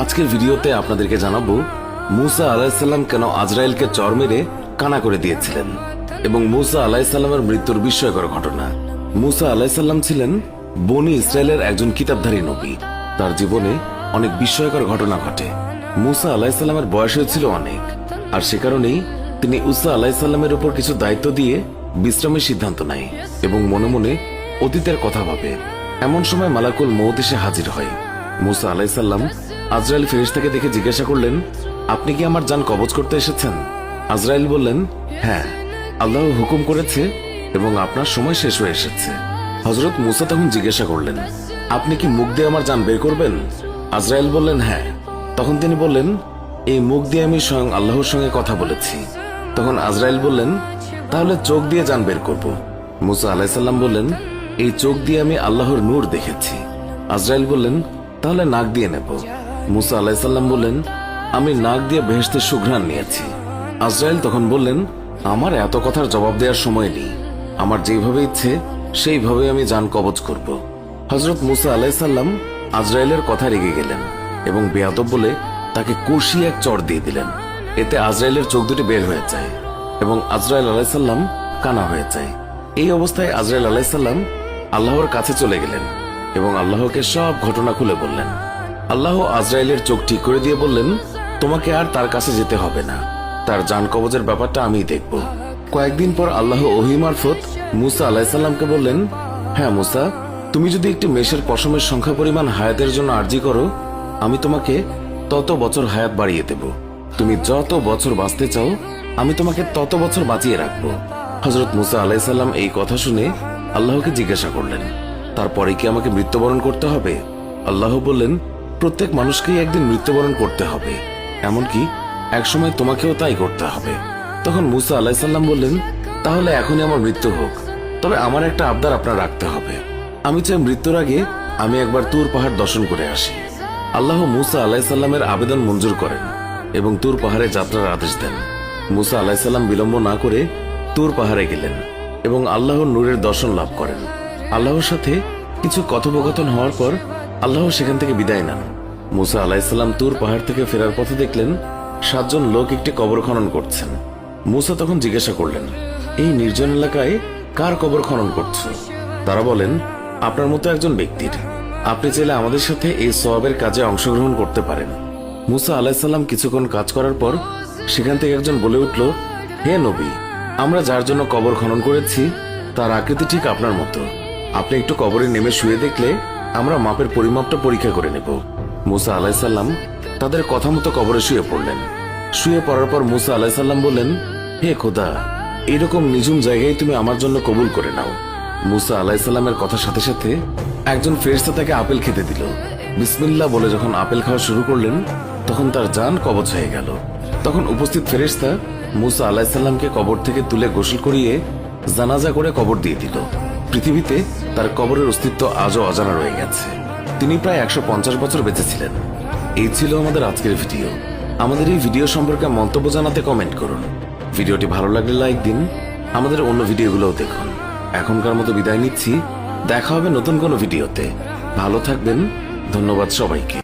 আজকের ভিডিওতে আপনাদেরকে জানাবো মুসা আলাইহিসসালাম কেন আজরাইলকে চর মেরে কানা করে দিয়েছিলেন এবং মুসা আলাইহিসসালামের মৃত্যুর বিস্ময়কর ঘটনা। মুসা আলাইহিসসালাম ছিলেন বনি ইসরায়েলের একজন কিতাবধারী নবী। তার জীবনে অনেক বিস্ময়কর ঘটনা ঘটে। মুসা আলাইহিসসালামের বয়স হয়েছিল অনেক, আর সে কারণেই তিনি ঈসা আলাইহিসসালামের উপর কিছু দায়িত্ব দিয়ে বিশ্রামের সিদ্ধান্ত নেয় এবং মনে মনে অতীতের কথা ভাবে। এমন সময় মালাকুল মউত এসে হাজির হয়। মুসা আলাইহিসসালাম আজরাইল ফেরেশতাকে দেখে জিজ্ঞাসা করলেন, আপনি কি আমার জান কবজ করতে এসেছেন? আজরাইল বললেন, হ্যাঁ, আল্লাহ হুকুম করেছে এবং আপনার সময় শেষ হয়ে এসেছে। হযরত মুসা তখন জিজ্ঞাসা করলেন, আপনি কি মুখ দিয়ে আমার জান বের করবেন? আজরাইল বললেন, হ্যাঁ। তখন তিনি বললেন, এই মুখ দিয়ে আমি স্বয়ং আল্লাহর সঙ্গে কথা বলেছি। তখন আজরাইল বললেন, তাহলে চোখ দিয়ে জান বের করব। মুসা আলাইহিসসালাম বললেন, এই চোখ দিয়ে আমি আল্লাহর নূর দেখেছি। আজরাইল বললেন, তাহলে নাক দিয়ে নেব। মুসা আলাইহিসসালাম বললেন, আমি নাক দিয়ে বেহেশতের সুঘ্রাণ নিয়েছি। আজরাইল তখন বললেন, আমার এত কথার জবাব দেওয়ার সময় নেই, আমার যেভাবে ইচ্ছে সেইভাবে আমি জান কবজ করব। হযরত মুসা আলাইহিসসালাম আজরাইলের কথা রেগে গেলেন এবং বেয়াদব বলে তাকে কষিয়ে এক চড় দিয়ে দিলেন। এতে আজরাইলের চোখ দুটি বের হয়ে যায় এবং আজরাইল আলাইহিসসালাম কানা হয়ে যায়। এই অবস্থায় আজরাইল আলাইহিসসালাম আল্লাহর কাছে চলে গেলেন এবং আল্লাহকে সব ঘটনা খুলে বললেন। আল্লাহ আজরাইলের চোখ ঠিক করে দিয়ে বললেন, তোমাকে আর তার কাছে যেতে হবে না, তার জান কবজের ব্যাপারটা আমিই দেখব। কয়েকদিন পর আল্লাহ ওহী মারফত মুসা আলাইহিসসালামকে বললেন, হ্যাঁ মুসা, তুমি যদি একটি মেষের পশমের সংখ্যা পরিমাণ হায়াতের জন্য আরজি করো, আমি তোমাকে তত বছর হায়াত বাড়িয়ে দেব। তুমি যত বছর বাঁচতে চাও আমি তোমাকে তত বছর বাঁচিয়ে রাখবো। হযরত মুসা আলাইহিসসালাম এই কথা শুনে আল্লাহকে জিজ্ঞাসা করলেন, তারপরে কি আমাকে মৃত্যুবরণ করতে হবে? আল্লাহ বললেন, প্রত্যেক মানুষকেই একদিন মৃত্যুবরণ করতে হবে, এমনকি একসময় তোমাকেও তাই করতে হবে। তখন মুসা আলাইহিসসালাম বললেন, তাহলে এখনই আমার মৃত্যু হোক, তবে আমার একটা আবদার আপনার রাখতে হবে। আমি চাই মৃত্যুর আগে আমি একবার তুর পাহাড় দর্শন করে আসি। আল্লাহ মুসা আলাইহিসসালামের আবেদন মঞ্জুর করেন এবং তুর পাহাড়ে যাত্রার আদেশ দেন। মুসা আলাইহিসসালাম বিলম্ব না করে তুর পাহাড়ে গেলেন এবং আল্লাহর নূরের দর্শন লাভ করেন। আল্লাহর সাথে কিছু কথোপকথন হওয়ার পর আল্লাহ সেখান থেকে বিদায় নেন। মুসা আলাইহিসসালাম তুর পাহাড় থেকে ফেরার পথে দেখলেন 7 জন লোক একটি কবর খনন করছেন। মুসা তখন জিজ্ঞাসা করলেন, এই নির্জন এলাকায় কার কবর খনন করছো? তারা বলেন, আপনার মতো একজন ব্যক্তির। আপনি চাইলে আমাদের সাথে এই সওয়াবের কাজে অংশগ্রহণ করতে পারেন। মুসা আলাইহিসসালাম কিছুক্ষণ কাজ করার পর সেখান থেকে একজন বলে উঠল, হে নবী, আমরা যার জন্য কবর খনন করেছি তার আকৃতি ঠিক আপনার মতো। আপনি একটু কবরে নেমে শুয়ে দেখলে আমরা মাপের পরিমাপটা পরীক্ষা করে নেব। মুসা আলাইহিসসালাম তাদের কথা মতো কবরে শুয়ে পড়লেন। শুয়ে পড়ার পর মুসা আলাইহিসসালাম বললেন, হে খোদা, এরকম নিঝুম জায়গায় তুমি আমার জন্য কবুল করে নাও। মুসা আলাইহিসসালামের কথার সাথে সাথে একজন ফেরেশতা তাকে আপেল খেতে দিল। বিসমিল্লাহ বলে যখন আপেল খাওয়া শুরু করলেন তখন তার জান কবজ হয়ে গেল। তখন উপস্থিত ফেরেশতা মুসা আলাইহিসসালামকে কবর থেকে তুলে গোসল করিয়ে জানাজা করে কবর দিয়ে দিল। পৃথিবীতে তার কবরের অস্তিত্ব আজও অজানা রয়ে গেছে। তিনি প্রায় 150 বছর বেঁচে ছিলেন। এই ছিল আমাদের আজকের ভিডিও। আমাদের এই ভিডিও সম্পর্কে মন্তব্য জানাতে কমেন্ট করুন। ভিডিওটি ভালো লাগলে লাইক দিন। আমাদের অন্য ভিডিওগুলোও দেখুন। এখনকার মতো বিদায় নিচ্ছি, দেখা হবে নতুন কোনো ভিডিওতে। ভালো থাকবেন। ধন্যবাদ সবাইকে।